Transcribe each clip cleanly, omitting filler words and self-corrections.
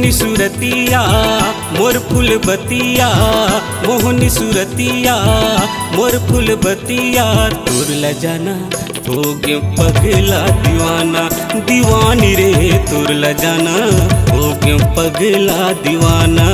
मोहनी सुरतिया मोर फूल बतिया, मोहनी सुरतिया मोर फूल बतिया, तोर ल जाना हो गए पगला दीवाना, दीवानी रे तोर ल जाना हो गए पगला दीवाना।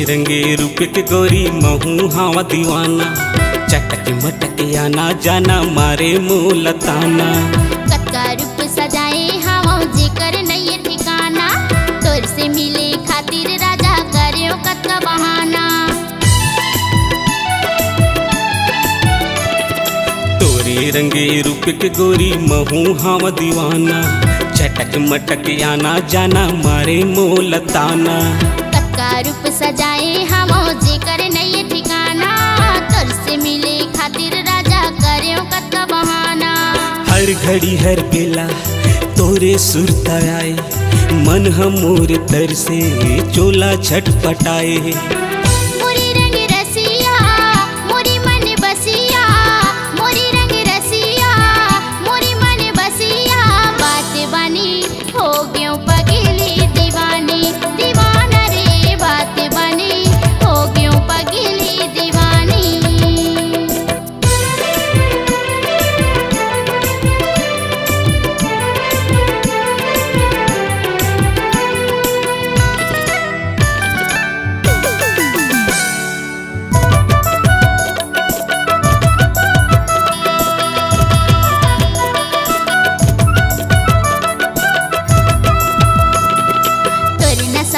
रंगे रूप के गोरी महू हावा दीवाना, चटक मटक आना जाना मारे मुँह लताना। कत्का रूप सजाए हावा जेकर नहीं ठिकाना, तोर से मिले खातिर राजा करियो कत्का बहाना। तोरे रंगे रूप के गोरी महू हावा दीवाना, चटक मटक आना जाना मारे मुँह लताना। रूप सजाए हम जेकर नहीं ठिकाना, तोर से मिले खातिर राजा करियो कत्का बहाना। हर घड़ी हर बेला तोरे सुरता आए, मन हम मोर तर से चोला छटपटाए।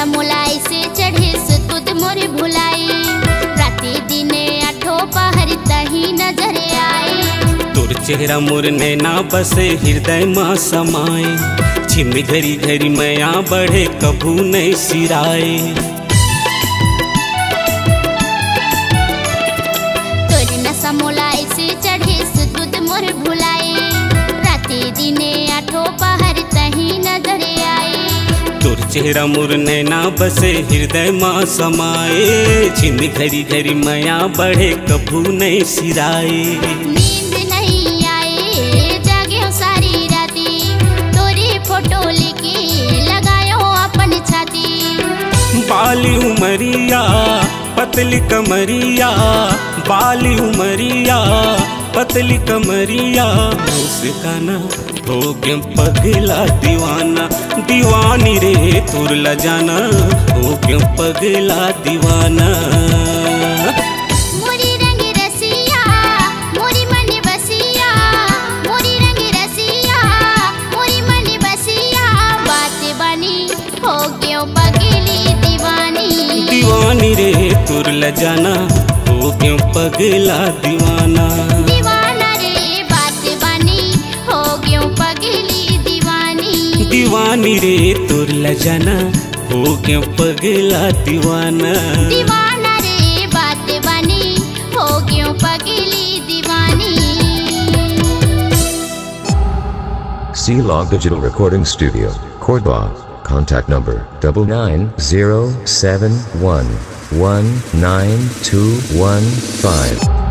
मोलाई से चढ़े सुतुद मोरे भुलाई, राते दिने आठो पहर तही नजर आए। तोर चेहरा मोर नैना बसे हृदय माँ समाए, छिम घरी घरी मैया बढ़े कभू नहीं सिराए। तोर नशा मोलाई से चढ़े सुतुद मोरे भुलाई, राते दिने आठो पहर तही नजर आए। तोर चेहरा मोर नैना बसे हृदय माँ समाए, छिन घरी घरी माया बढ़े कभू नहीं सिराए। नींद नहीं आए जागे हो सारी राती, तोरी फोटो लेके लगायो अपन छाती। बाली उमरिया पतली कमरिया, बाली उमरिया पतली कमरिया, मुस्काना हो गए पगला दीवाना, दीवानी रे तोर ल जाना हो गए पगला दीवाना। मोरी रंग रसिया मोरी मन बसिया, मोरी रंग रसिया मोरी मन बसिया, बात बनी हो गए पगली दीवानी, दीवानी रे तोर ल जाना हो गए पगला दीवाना। दीवानी रे तोर ल जाना हो गए पगला दीवाना, दीवाना रे बात बनी हो गए पगली दीवानी। C-Log Digital Recording Studio, Cordoba. Contact number 99071192115.